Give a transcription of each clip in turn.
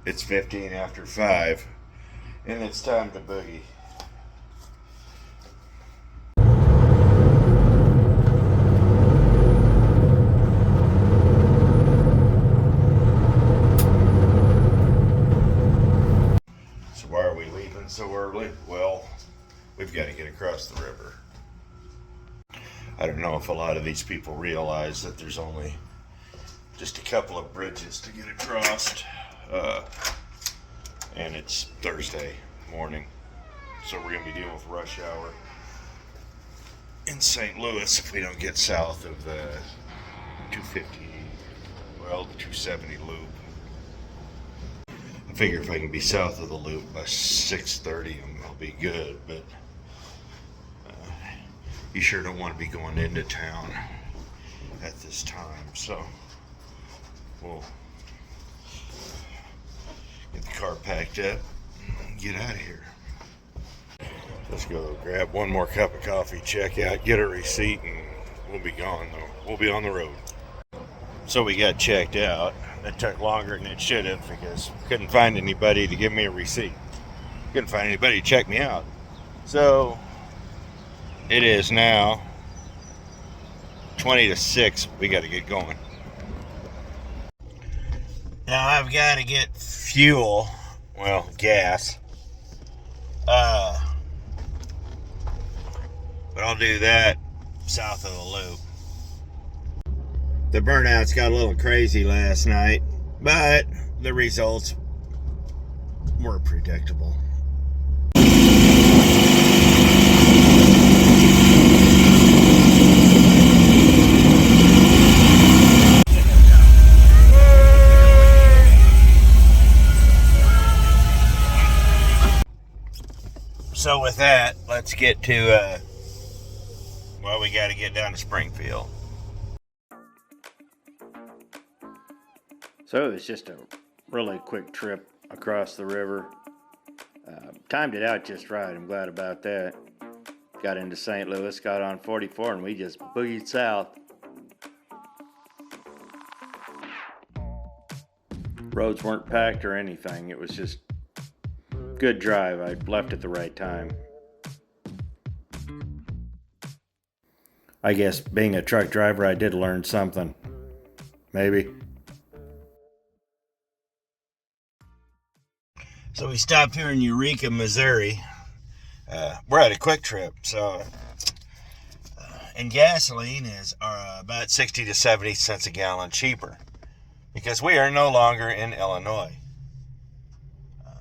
It's 15 after 5, and it's time to boogie. So why are we leaving so early? Well, we've got to get across the river. I don't know if a lot of these people realize that there's only just a couple of bridges to get across. And it's Thursday morning, so we're going to be dealing with rush hour in St. Louis if we don't get south of the 250, well, the 270 loop. I figure if I can be south of the loop by 6:30, I'll be good, but you sure don't want to be going into town at this time, so we'll get the car packed up and get out of here. Let's go grab one more cup of coffee, check out, get a receipt, and we'll be gone though. We'll be on the road. So we got checked out. It took longer than it should have because couldn't find anybody to give me a receipt. Couldn't find anybody to check me out. So it is now 20 to 6. We got to get going. Now I've got to get fuel, well, gas. But I'll do that south of the loop. The burnouts got a little crazy last night, but the results were predictable. So with that, let's get to, well, we got to get down to Springfield. So it was just a really quick trip across the river. Timed it out just right. I'm glad about that. Got into St. Louis, got on 44, and we just boogied south. Roads weren't packed or anything. It was just good drive. I left at the right time. I guess being a truck driver, I did learn something. Maybe. So we stopped here in Eureka, Missouri. We're at a quick trip, so and gasoline is about 60 to 70 cents a gallon cheaper because we are no longer in Illinois.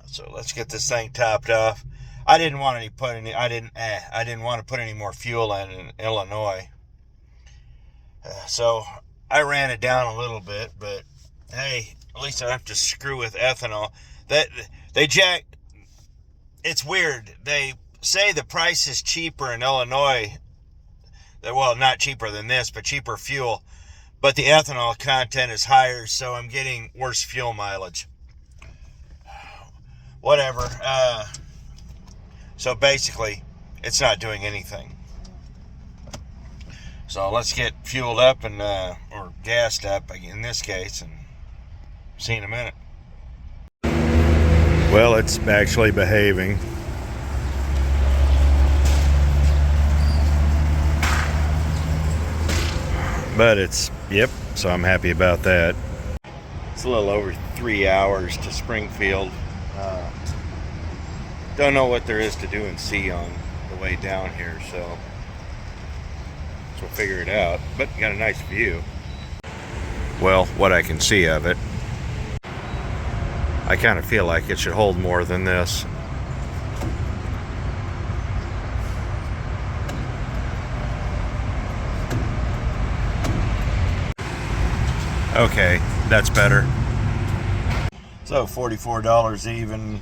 So let's get this thing topped off. I didn't want to put any more fuel in Illinois. So I ran it down a little bit, but hey, at least I don't have to screw with ethanol. It's weird. They say the price is cheaper in Illinois. Well, not cheaper than this, but cheaper fuel. But the ethanol content is higher, so I'm getting worse fuel mileage. Whatever. So basically, it's not doing anything. So let's get fueled up and or gassed up in this case, and see you in a minute. Well, it's actually behaving. But yep, so I'm happy about that. It's a little over 3 hours to Springfield. Don't know what there is to do and see on the way down here, so we'll figure it out. But got a nice view. Well, what I can see of it. I kind of feel like it should hold more than this. Okay, that's better. So $44 even,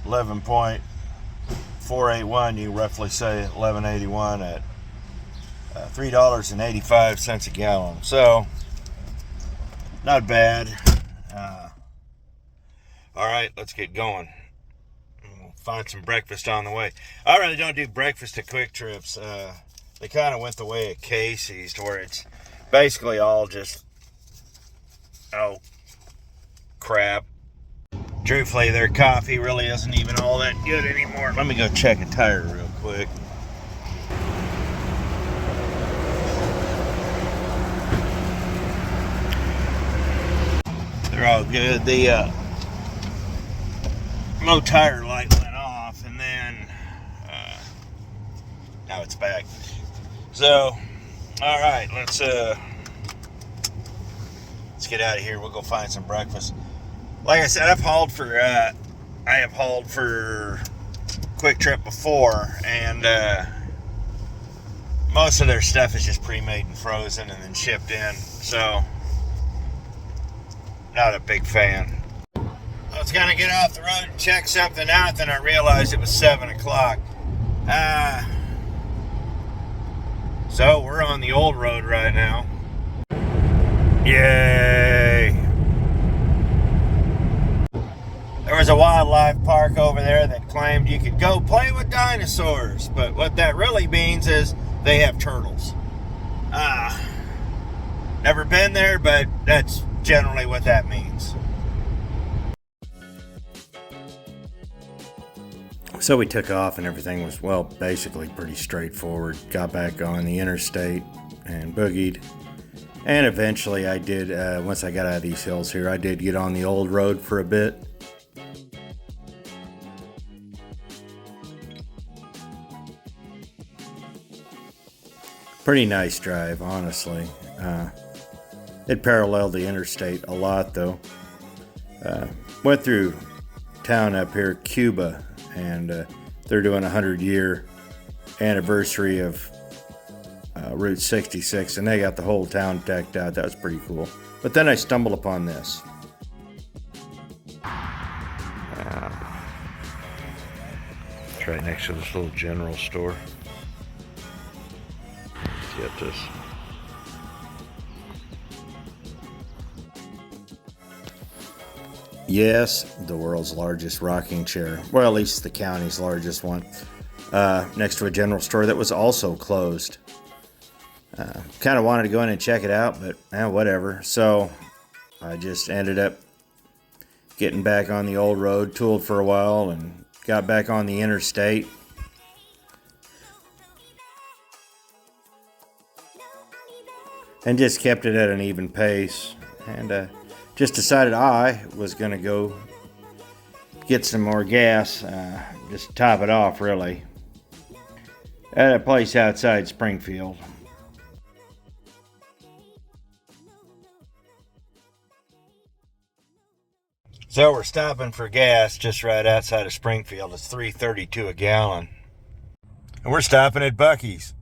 11.481, you roughly say 1181 at $3.85 a gallon. So not bad. All right, let's get going. We'll find some breakfast on the way. I really don't do breakfast at quick trips. They kind of went the way of Casey's, to where it's basically all just crap. Truthfully, their coffee really isn't even all that good anymore. Let me go check a tire real quick. They're all good. The low tire light went off, and then now it's back. So, all right, let's get out of here. We'll go find some breakfast. Like I said, I have hauled for Quick Trip before, and most of their stuff is just pre-made and frozen and then shipped in. So, not a big fan. I was gonna get off the road and check something out, then I realized it was 7 o'clock. So we're on the old road right now. Yay! There was a wildlife park over there that claimed you could go play with dinosaurs, but what that really means is they have turtles. Never been there, but that's generally what that means. So we took off and everything was, well, basically pretty straightforward. Got back on the interstate and boogied. And eventually I did, once I got out of these hills here, I did get on the old road for a bit. Pretty nice drive, honestly. It paralleled the interstate a lot, though. Went through town up here, Cuba, and they're doing a 100-year anniversary of Route 66, and they got the whole town decked out. That was pretty cool. But then I stumbled upon this. It's right next to this little general store. Let's get this. Yes, the world's largest rocking chair. Well, at least the county's largest one. Next to a general store that was also closed. Kind of wanted to go in and check it out, but whatever. So I just ended up getting back on the old road, tooled for a while, and got back on the interstate. And just kept it at an even pace. And just decided I was going to go get some more gas, just to top it off, really, at a place outside Springfield. So we're stopping for gas just right outside of Springfield. It's $3.32 a gallon. And we're stopping at Buc-ee's.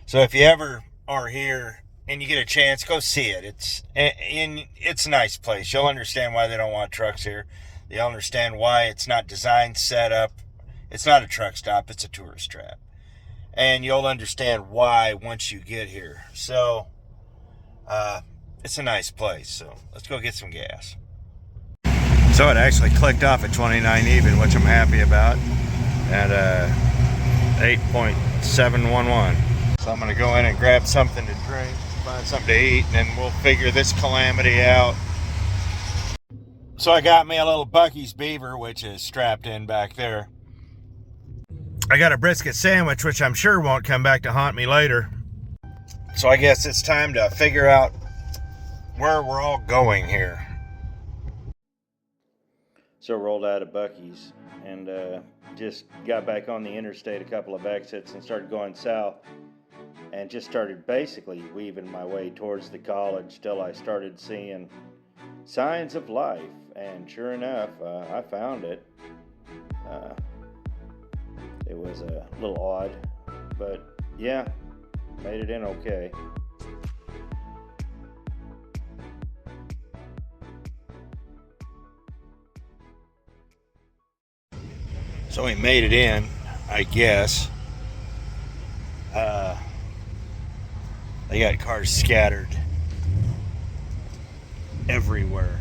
So if you ever are here and you get a chance, go see it. It's a nice place. You'll understand why they don't want trucks here. You'll understand why it's not designed, set up. It's not a truck stop. It's a tourist trap. And you'll understand why once you get here. So, it's a nice place. So, let's go get some gas. So, it actually clicked off at 29 even, which I'm happy about. At 8.711. So, I'm going to go in and grab something to drink, find something to eat, and then we'll figure this calamity out. So I got me a little Buc-ee's beaver, which is strapped in back there. I got a brisket sandwich, which I'm sure won't come back to haunt me later. So I guess it's time to figure out where we're all going here. So rolled out of Buc-ee's and just got back on the interstate a couple of exits and started going south. And just started basically weaving my way towards the college till I started seeing signs of life. And sure enough, I found it. It was a little odd, but yeah, made it in okay. So we made it in, I guess. They got cars scattered everywhere.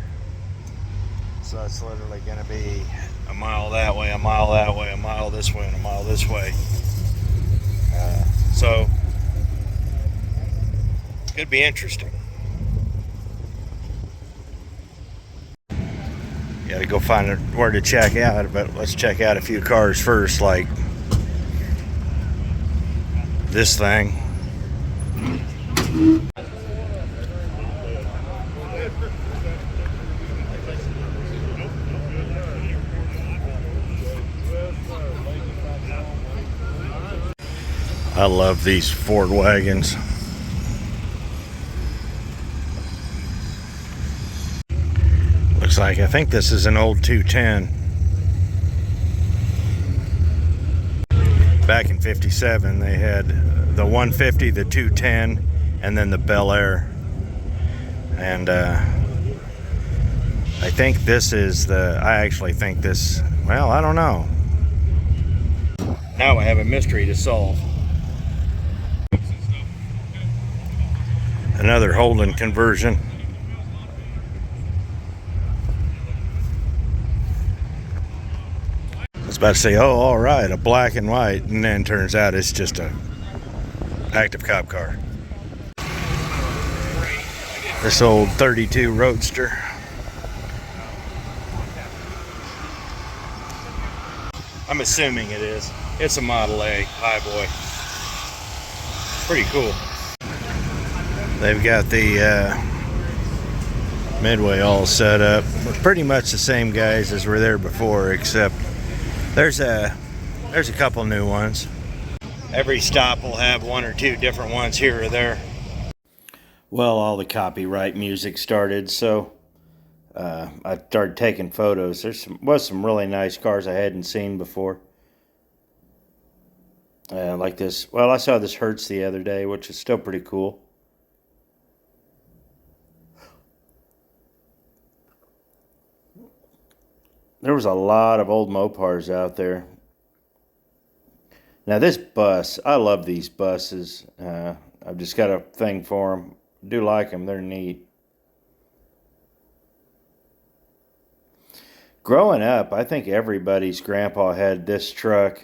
So it's literally going to be a mile that way, a mile that way, a mile this way, and a mile this way. So, could be interesting. Gotta go find where to check out, but let's check out a few cars first, like this thing. I love these Ford wagons. Looks like, I think this is an old 210. Back in 57, they had the 150, the 210, and then the Bel Air. And I think this is I actually think this, well, I don't know. Now I have a mystery to solve. Another Holden conversion. I was about to say, oh, all right, a black and white, and then turns out it's just a active cop car. This old 32 Roadster. I'm assuming it is. It's a Model A highboy. Pretty cool. They've got the Midway all set up. We're pretty much the same guys as were there before, except there's a couple new ones. Every stop will have one or two different ones here or there. Well, all the copyright music started, so I started taking photos. Was some really nice cars I hadn't seen before. Like this. Well, I saw this Hertz the other day, which is still pretty cool. There was a lot of old Mopars out there. Now this bus, I love these buses. I've just got a thing for them. I do like them, they're neat. Growing up, I think everybody's grandpa had this truck.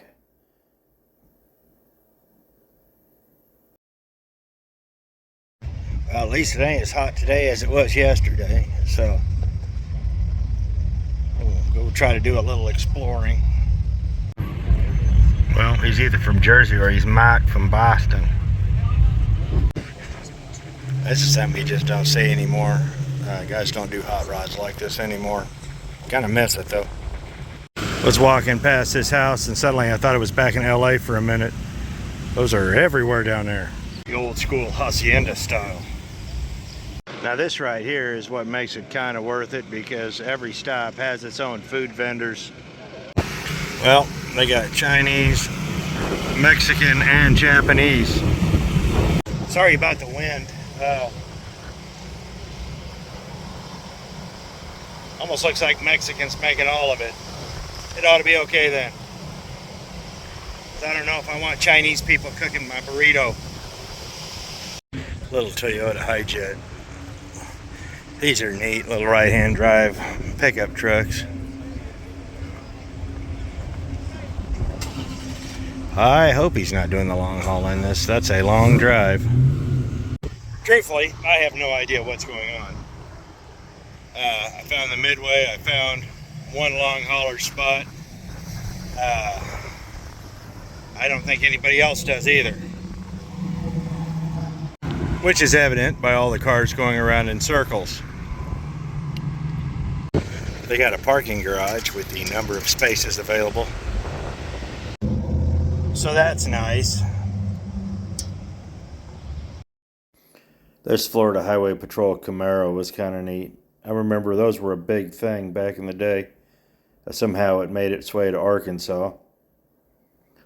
Well, at least it ain't as hot today as it was yesterday, so we'll go try to do a little exploring. Well, he's either from Jersey or he's Mike from Boston. This is something you just don't see anymore. Guys don't do hot rods like this anymore. Kind of miss it though. Was walking past this house and suddenly I thought it was back in LA for a minute. Those are everywhere down there. The old school hacienda style. Now this right here is what makes it kind of worth it, because every stop has its own food vendors. Well, they got Chinese, Mexican, and Japanese. Sorry about the wind. Almost looks like Mexicans making all of it. It ought to be okay then. I don't know if I want Chinese people cooking my burrito. Little Toyota Hijet. These are neat, little right-hand drive pickup trucks. I hope he's not doing the long haul in this. That's a long drive. Truthfully, I have no idea what's going on. I found the Midway. I found one long hauler spot. I don't think anybody else does either. Which is evident by all the cars going around in circles. They got a parking garage with the number of spaces available. So that's nice. This Florida Highway Patrol Camaro was kind of neat. I remember those were a big thing back in the day. Somehow it made its way to Arkansas.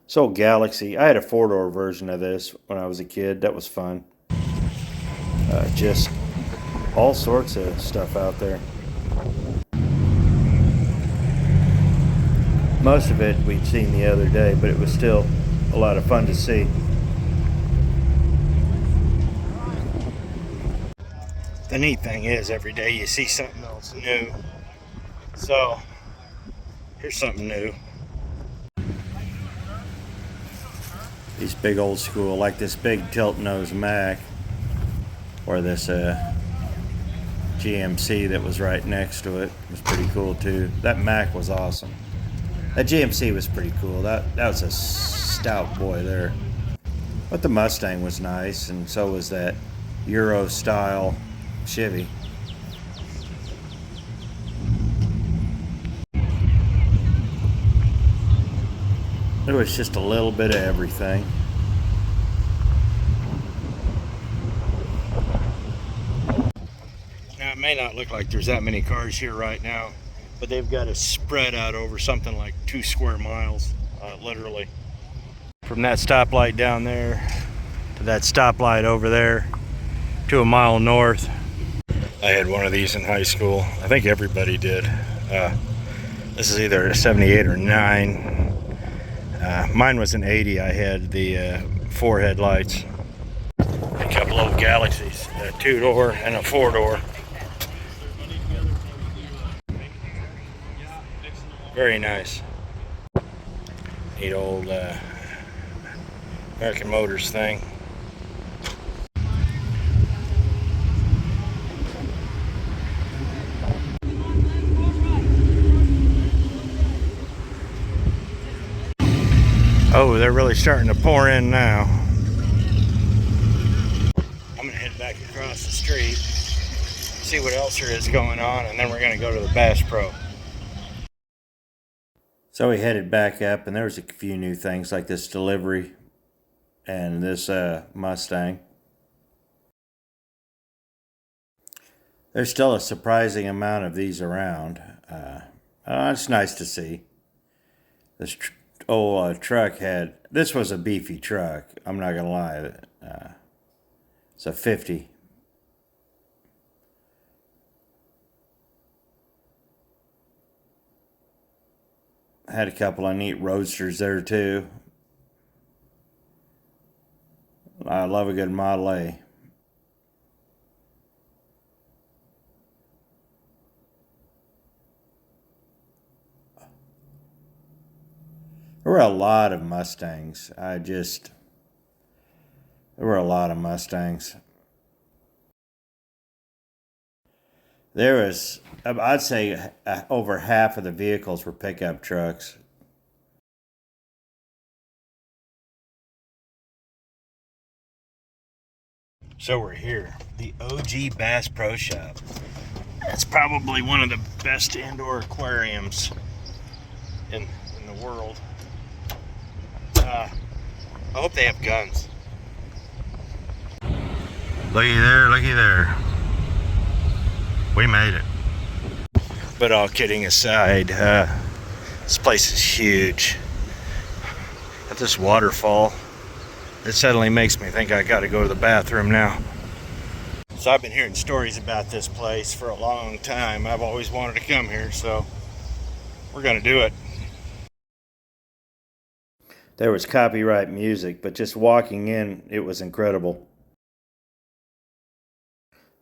So Galaxy, I had a four-door version of this when I was a kid. That was fun. Just all sorts of stuff out there. Most of it we'd seen the other day, but it was still a lot of fun to see. The neat thing is, every day you see something else new. So, here's something new. These big old school, like this big tilt nose Mac, or this GMC that was right next to it. It was pretty cool too. That Mac was awesome. That GMC was pretty cool. That was a stout boy there. But the Mustang was nice, and so was that Euro style Chevy. There was just a little bit of everything. Now, it may not look like there's that many cars here right now, but they've got it spread out over something like 2 square miles, literally. From that stoplight down there to that stoplight over there to a mile north. I had one of these in high school. I think everybody did. This is either a 78 or 9. Mine was an 80. I had the 4 headlights. A couple old Galaxies, a 2-door and a 4-door. Very nice. Neat old American Motors thing. Oh, they're really starting to pour in now. I'm gonna head back across the street, see what else there is going on, and then we're gonna go to the Bass Pro. So we headed back up, and there was a few new things like this delivery and this Mustang. There's still a surprising amount of these around. It's nice to see. This truck had, this was a beefy truck, I'm not gonna lie. It's a 50. Had a couple of neat roadsters there too. I love a good Model A. There were a lot of Mustangs. There were a lot of Mustangs. There was, I'd say, over half of the vehicles were pickup trucks. So we're here, the OG Bass Pro Shop. It's probably one of the best indoor aquariums in the world. I hope they have guns. Looky there, looky there. We made it. But all kidding aside, this place is huge. At this waterfall, it suddenly makes me think I gotta go to the bathroom now. So I've been hearing stories about this place for a long time. I've always wanted to come here, so we're gonna do it. There was copyright music, but just walking in, it was incredible.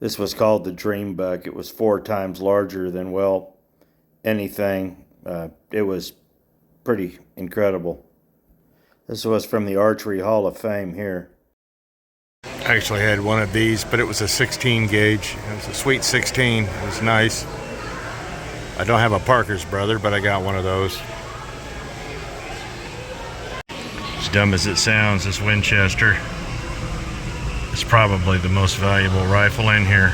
This was called the Dream Buck. It was 4 times larger than, well, anything. It was pretty incredible. This was from the Archery Hall of Fame here. I actually had one of these, but it was a 16 gauge. It was a sweet 16. It was nice. I don't have a Parker's brother, but I got one of those. As dumb as it sounds, this Winchester is probably the most valuable rifle in here.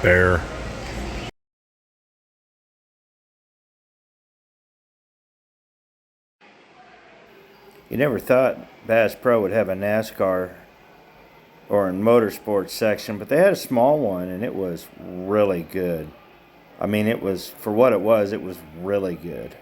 Bear. You never thought Bass Pro would have a NASCAR or a motorsports section, but they had a small one, and it was really good. I mean, it was, for what it was really good.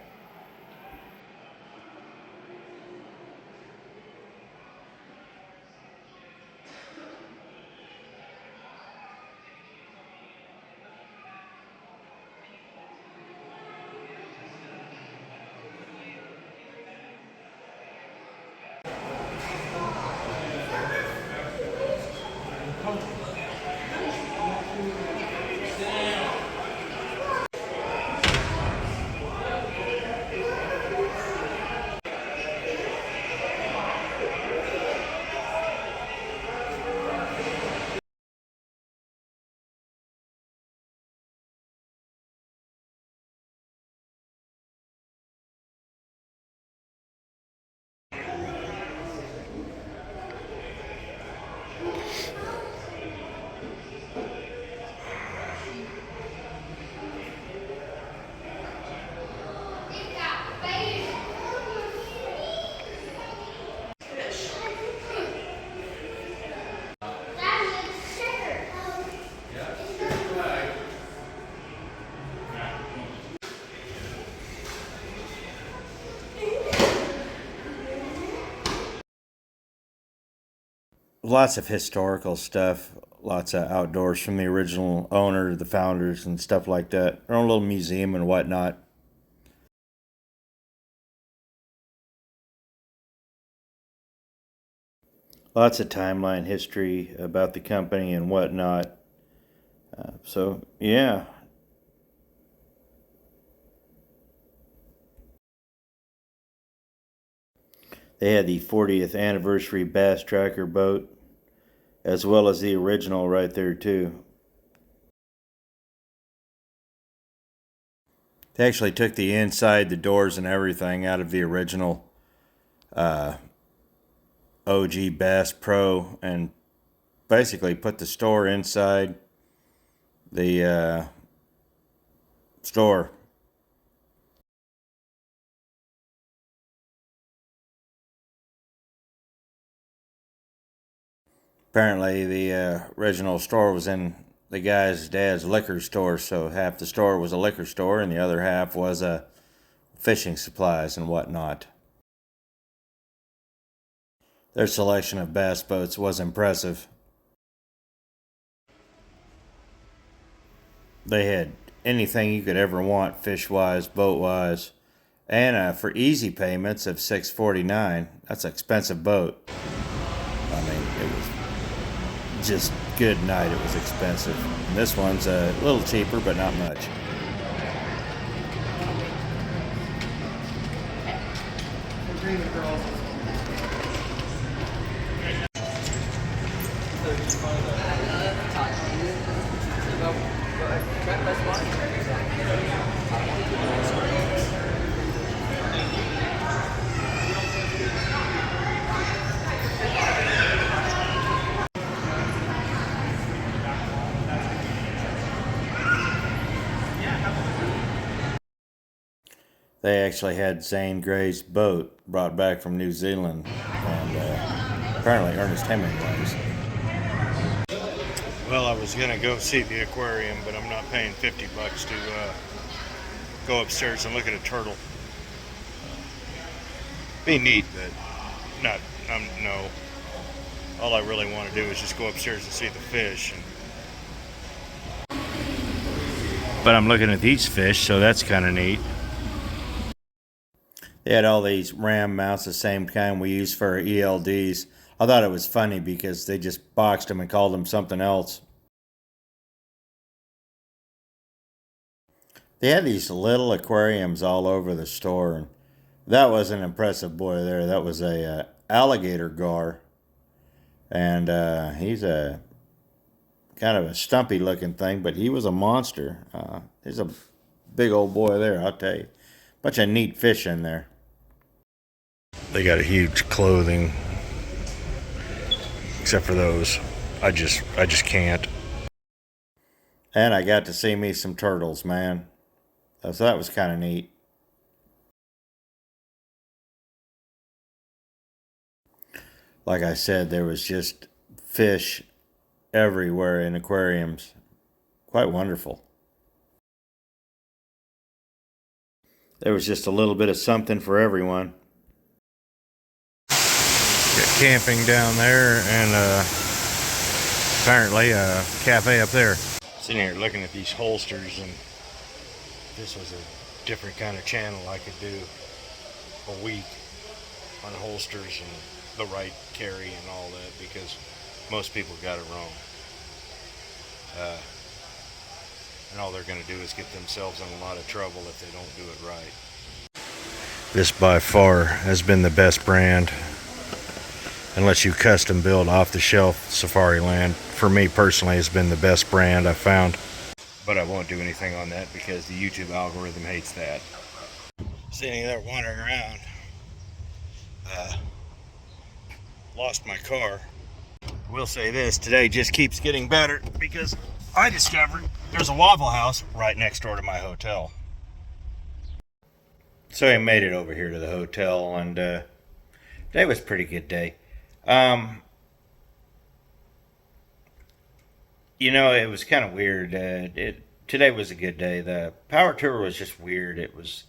lots of historical stuff, lots of outdoors from the original owner, the founders, and stuff like that. Their own little museum and whatnot. Lots of timeline history about the company and whatnot. So, yeah. They had the 40th anniversary bass tracker boat, as well as the original right there, too. They actually took the inside, the doors, and everything out of the original OG Bass Pro and basically put the store inside the store. Apparently, the original store was in the guy's dad's liquor store, so half the store was a liquor store and the other half was fishing supplies and whatnot. Their selection of bass boats was impressive. They had anything you could ever want, fish-wise, boat-wise, and for easy payments of $649. That's an expensive boat. I mean, it was just good night. It was expensive. And this one's a little cheaper, but not much. They actually had Zane Grey's boat brought back from New Zealand, and apparently Ernest Hemingway's. Well, I was gonna go see the aquarium, but I'm not paying $50 to go upstairs and look at a turtle. Be neat, but not. No. All I really want to do is just go upstairs and see the fish. But I'm looking at these fish, so that's kind of neat. They had all these ram mounts, the same kind we use for our ELDs. I thought it was funny because they just boxed them and called them something else. They had these little aquariums all over the store, and that was an impressive boy there. That was a alligator gar, and he's a kind of a stumpy looking thing, but he was a monster. He's a big old boy there, I'll tell you. Bunch of neat fish in there. They got a huge clothing, except for those. I just can't. And I got to see me some turtles, man. So that was kind of neat. Like I said, there was just fish everywhere in aquariums. Quite wonderful. There was just a little bit of something for everyone. Got camping down there and apparently a cafe up there. Sitting here looking at these holsters, and this was a different kind of channel I could do a week on holsters and the right carry and all that, because most people got it wrong. And all they're going to do is get themselves in a lot of trouble if they don't do it right. This by far has been the best brand, unless you custom build off the shelf Safariland. For me personally, has been the best brand I've found. But I won't do anything on that because the YouTube algorithm hates that. Sitting there wandering around, lost my car. I will say this, today just keeps getting better because I discovered there's a Waffle House right next door to my hotel. So I made it over here to the hotel, and today was a pretty good day. You know, it was kind of weird. Today was a good day. The power tour was just weird. It was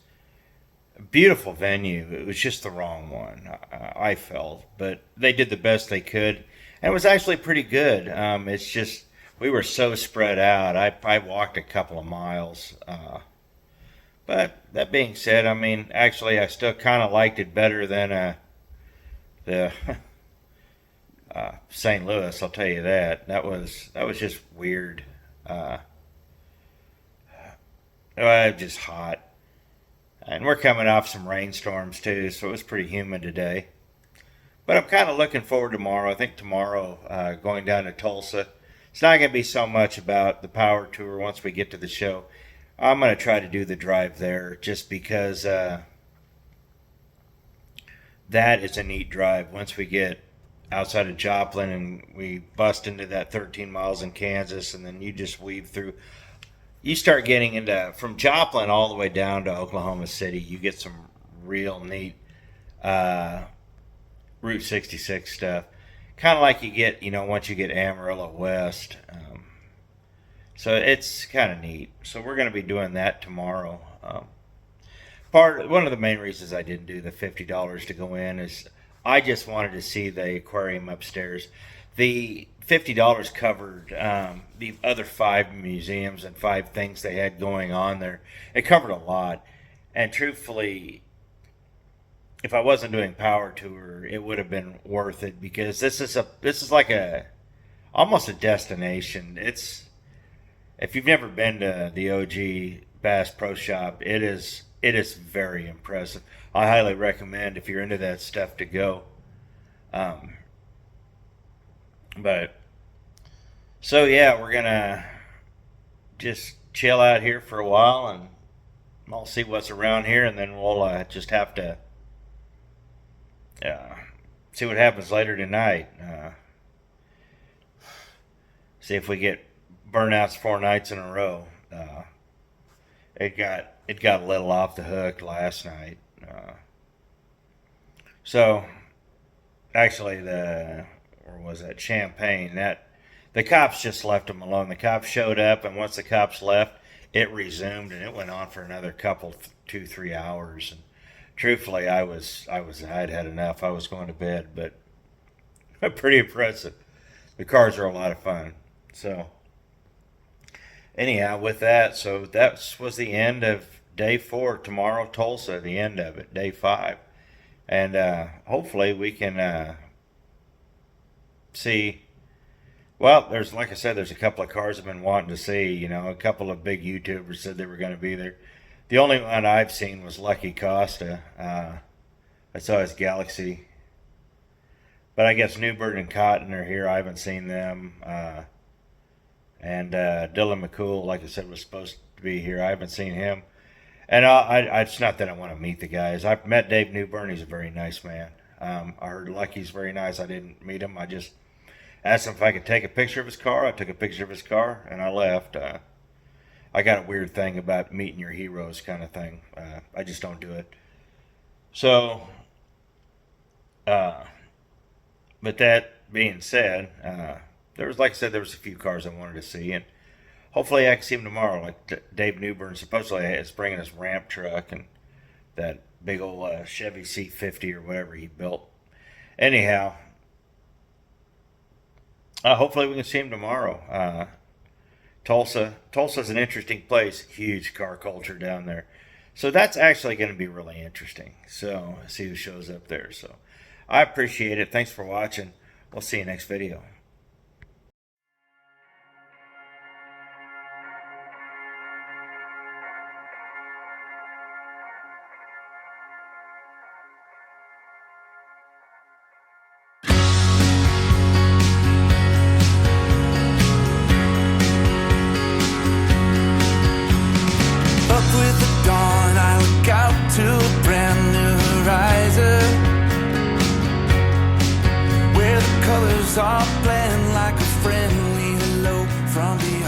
a beautiful venue. It was just the wrong one, I felt. But they did the best they could. And it was actually pretty good. It's just we were so spread out. I walked a couple of miles. But that being said, I mean, actually, I still kind of liked it better than the St. Louis. I'll tell you that. That was just weird. Just hot, and we're coming off some rainstorms too, so it was pretty humid today. But I'm kind of looking forward to tomorrow. I think tomorrow, going down to Tulsa, it's not going to be so much about the power tour once we get to the show. I'm going to try to do the drive there just because that is a neat drive. Once we get outside of Joplin and we bust into that 13 miles in Kansas, and then you just weave through. You start getting into, from Joplin all the way down to Oklahoma City, you get some real neat Route 66 stuff. Kind of like you get, once you get Amarillo West. So it's kind of neat. So we're going to be doing that tomorrow. One of the main reasons I didn't do the $50 to go in is I just wanted to see the aquarium upstairs. The $50 covered the other 5 museums and 5 things they had going on there. It covered a lot. And truthfully, if I wasn't doing power tour, it would have been worth it, because this is like almost a destination. If you've never been to the OG Bass Pro Shop, it is very impressive. I highly recommend, if you're into that stuff, to go. But so yeah, we're gonna just chill out here for a while, and I'll see what's around here, and then we'll just have to see what happens later tonight. See if we get burnouts 4 nights in a row. It got a little off the hook last night. So actually, or was that Champaign? The cops just left them alone. The cops showed up, and once the cops left, it resumed, and it went on for another 2-3 hours. And truthfully, I'd had enough. I was going to bed, but pretty impressive. The cars are a lot of fun. So anyhow, with that, so that was the end of day 4. Tomorrow, Tulsa, the end of it, day 5. And hopefully we can see. Well, like I said, there's a couple of cars I've been wanting to see. A couple of big YouTubers said they were going to be there. The only one I've seen was Lucky Costa. I saw his Galaxy. But I guess Newbert and Cotton are here. I haven't seen them. And Dylan McCool, like I said, was supposed to be here. I haven't seen him. And it's not that I want to meet the guys. I've met Dave Newbern. He's a very nice man. I heard Lucky's very nice. I didn't meet him. I just asked him if I could take a picture of his car. I took a picture of his car, and I left. I got a weird thing about meeting your heroes kind of thing. I just don't do it. So, but that being said, like I said, there was a few cars I wanted to see, and hopefully I can see him tomorrow. Like Dave Newbern supposedly is bringing his ramp truck and that big old Chevy C50 or whatever he built. Anyhow, hopefully we can see him tomorrow. Tulsa's an interesting place. Huge car culture down there. So that's actually going to be really interesting. So see who shows up there. So I appreciate it. Thanks for watching. We'll see you next video. All blend like a friendly hello from behind.